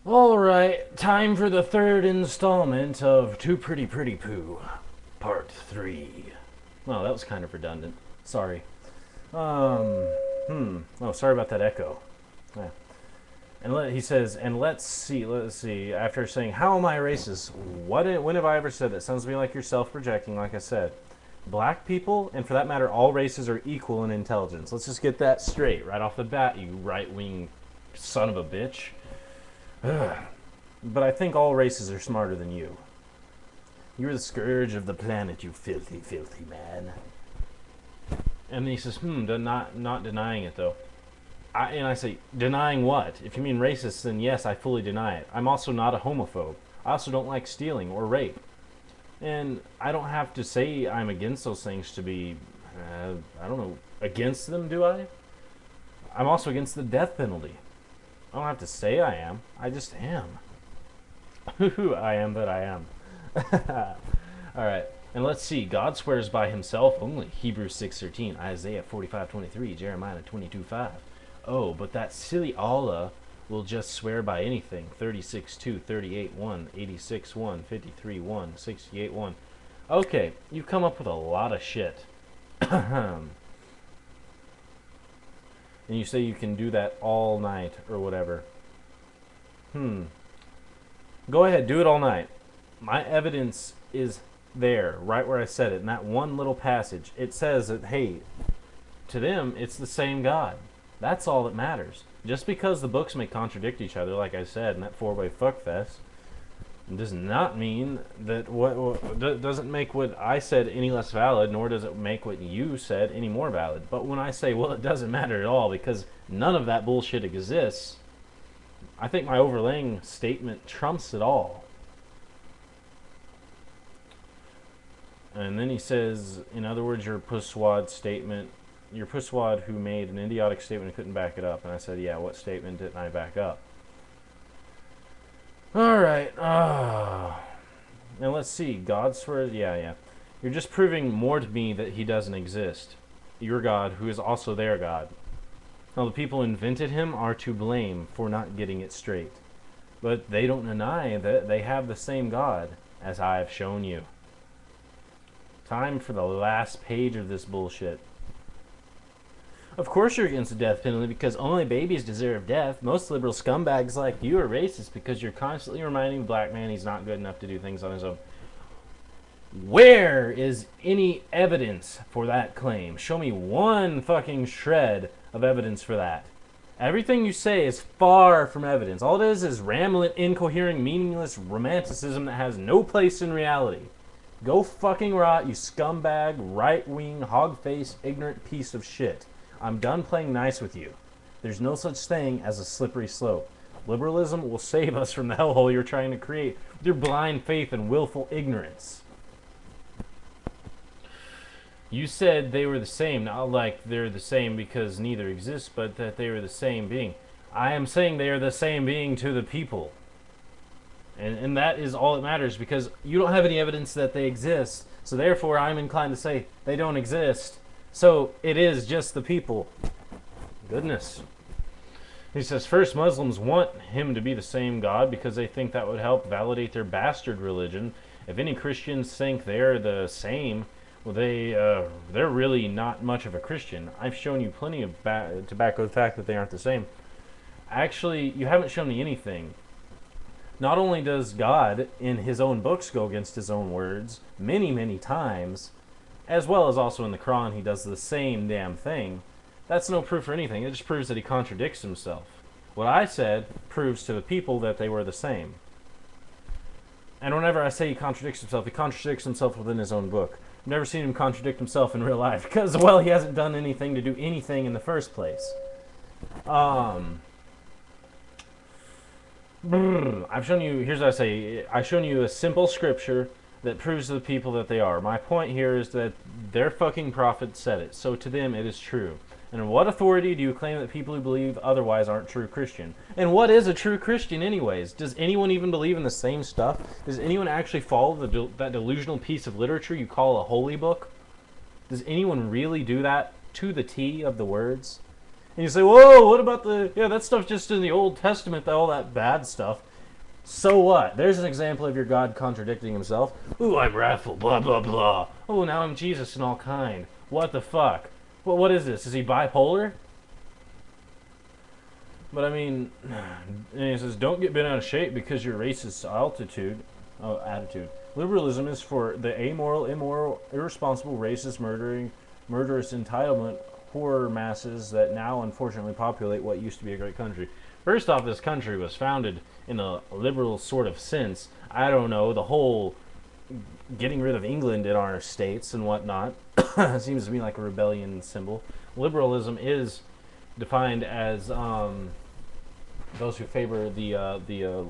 Alright, time for the third installment of Too Pretty Pretty Poo, Part 3. Well, that was kind of redundant. Sorry. Oh, sorry about that echo. Yeah. He says, and let's see. After saying, how am I racist? When have I ever said that? Sounds to me like you're self-projecting, like I said. Black people, and for that matter, all races are equal in intelligence. Let's just get that straight right off the bat, you right-wing son of a bitch. Ugh. But I think all races are smarter than you. You're the scourge of the planet, you filthy, filthy man. And then he says, not denying it, though. And I say, denying what? If you mean racist, then yes, I fully deny it. I'm also not a homophobe. I also don't like stealing or rape. And I don't have to say I'm against those things to be, I don't know, against them, do I? I'm also against the death penalty. I don't have to say I am. I just am. I am that I am. Alright. And let's see. God swears by himself only. Hebrews 6:13, Isaiah 45:23, Jeremiah 22:5. Oh, but that silly Allah will just swear by anything. 36:2, 38:1, 86:1, 53:1, 68:1. Okay, you've come up with a lot of shit. And you say you can do that all night or whatever. Go ahead, do it all night. My evidence is there, right where I said it. In that one little passage, it says that, hey, to them, it's the same God. That's all that matters. Just because the books may contradict each other, like I said, in that four-way fuckfest, does not mean that doesn't make what I said any less valid, nor does it make what you said any more valid. But when I say, well, it doesn't matter at all because none of that bullshit exists, I think my overlaying statement trumps it all. And then he says, in other words, your pusswad statement, your pusswad who made an idiotic statement and couldn't back it up. And I said, yeah, what statement didn't I back up? Alright. And let's see. God swears. Yeah. You're just proving more to me that he doesn't exist. Your God, who is also their God. Now, the people who invented him are to blame for not getting it straight. But they don't deny that they have the same God as I have shown you. Time for the last page of this bullshit. Of course you're against the death penalty because only babies deserve death. Most liberal scumbags like you are racist because you're constantly reminding the black man he's not good enough to do things on his own. Where is any evidence for that claim? Show me one fucking shred of evidence for that. Everything you say is far from evidence. All it is rambling, incoherent, meaningless romanticism that has no place in reality. Go fucking rot, you scumbag, right-wing, hog-faced, ignorant piece of shit. I'm done playing nice with you. There's no such thing as a slippery slope. Liberalism will save us from the hellhole you're trying to create with your blind faith and willful ignorance. You said they were the same, not like they're the same because neither exists, but that they were the same being. I am saying they are the same being to the people. And that is all that matters because you don't have any evidence that they exist. So therefore, I'm inclined to say they don't exist. So it is just the people. Goodness. He says, first, Muslims want him to be the same God because they think that would help validate their bastard religion. If any Christians think they're the same, well, they're really not much of a Christian. I've shown you plenty of to back up the fact that they aren't the same. Actually, you haven't shown me anything. Not only does God, in his own books, go against his own words many, many times, as well as also in the Quran, he does the same damn thing. That's no proof for anything. It just proves that he contradicts himself. What I said proves to the people that they were the same. And whenever I say he contradicts himself within his own book. I've never seen him contradict himself in real life because, well, he hasn't done anything to do anything in the first place. I've shown you, here's what I say, I've shown you a simple scripture that proves to the people that they are. My point here is that their fucking prophet said it, so to them it is true. And in what authority do you claim that people who believe otherwise aren't true Christian? And what is a true Christian anyways? Does anyone even believe in the same stuff? Does anyone actually follow that delusional piece of literature you call a holy book? Does anyone really do that to the T of the words? And you say, whoa, what about yeah, that stuff's just in the Old Testament, all that bad stuff. So what? There's an example of your God contradicting himself. Ooh, I'm wrathful, blah, blah, blah. Oh, now I'm Jesus and all kind. What the fuck? Well, what is this? Is he bipolar? But I mean, and he says, don't get bent out of shape because your racist attitude. Liberalism is for the amoral, immoral, irresponsible, racist, murderous entitlement horror masses that now unfortunately populate what used to be a great country. First off, this country was founded in a liberal sort of sense. I don't know, the whole getting rid of England in our states and whatnot seems to me like a rebellion symbol. Liberalism is defined as those who favor the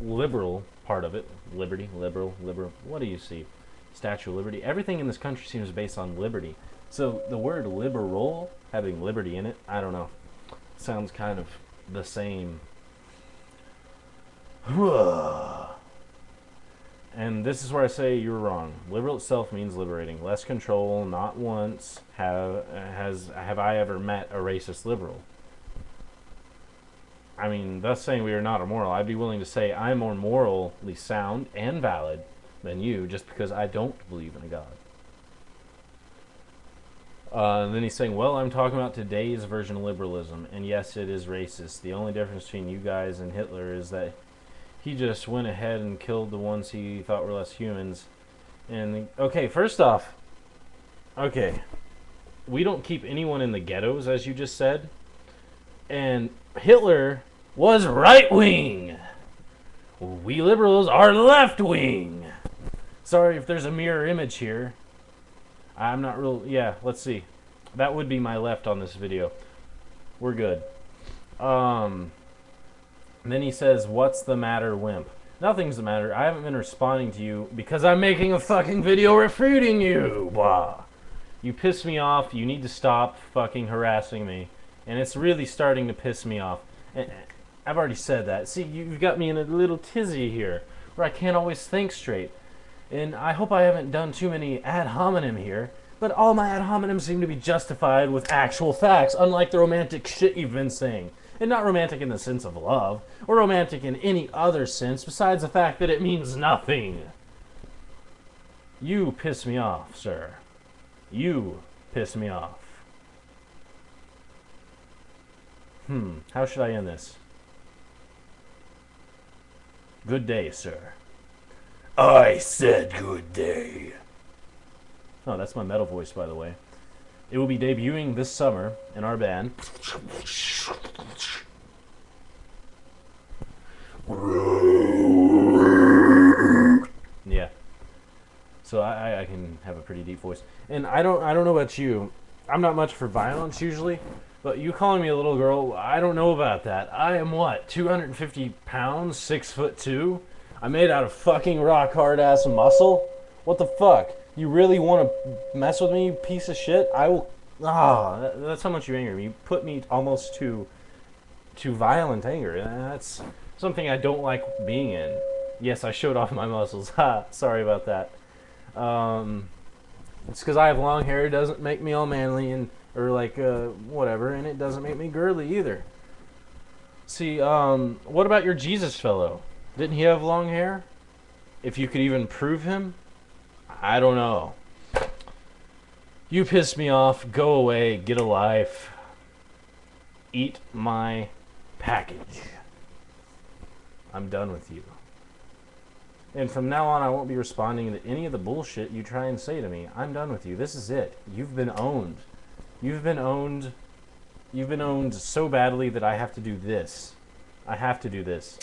liberal part of it. Liberty, liberal. What do you see? Statue of Liberty. Everything in this country seems based on liberty. So the word liberal, having liberty in it, I don't know. Sounds kind of the same. And this is where I say you're wrong. Liberal itself means liberating. Less control. Not once have I ever met a racist liberal. I mean, thus saying we are not immoral, I'd be willing to say I'm more morally sound and valid than you just because I don't believe in a God. And then he's saying, well, I'm talking about today's version of liberalism, and yes, it is racist. The only difference between you guys and Hitler is that he just went ahead and killed the ones he thought were less humans. And, okay, first off, okay, we don't keep anyone in the ghettos, as you just said. And Hitler was right-wing. We liberals are left-wing. Sorry if there's a mirror image here. I'm not real... Yeah, let's see. That would be my left on this video. We're good. Then he says, what's the matter, wimp? Nothing's the matter. I haven't been responding to you because I'm making a fucking video refuting you. Blah. You piss me off. You need to stop fucking harassing me. And it's really starting to piss me off. And I've already said that. See, you've got me in a little tizzy here where I can't always think straight. And I hope I haven't done too many ad hominem here, but all my ad hominem seem to be justified with actual facts, unlike the romantic shit you've been saying. And not romantic in the sense of love, or romantic in any other sense besides the fact that it means nothing. You piss me off, sir. You piss me off. How should I end this? Good day, sir. I said good day. Oh, that's my metal voice, by the way. It will be debuting this summer in our band. Yeah. So I can have a pretty deep voice. And I don't know about you. I'm not much for violence usually. But you calling me a little girl, I don't know about that. I am what, 250 pounds, 6'2"? I'm made out of fucking rock hard ass muscle? What the fuck? You really want to mess with me, you piece of shit? I will... that's how much you anger me. You put me almost to violent anger. That's something I don't like being in. Yes, I showed off my muscles. Ha, sorry about that. It's because I have long hair. It doesn't make me all manly and... or like, whatever, and it doesn't make me girly either. See, what about your Jesus fellow? Didn't he have long hair? If you could even prove him? I don't know. You piss me off. Go away. Get a life. Eat my package. I'm done with you. And from now on, I won't be responding to any of the bullshit you try and say to me. I'm done with you. This is it. You've been owned. You've been owned. You've been owned so badly that I have to do this. I have to do this.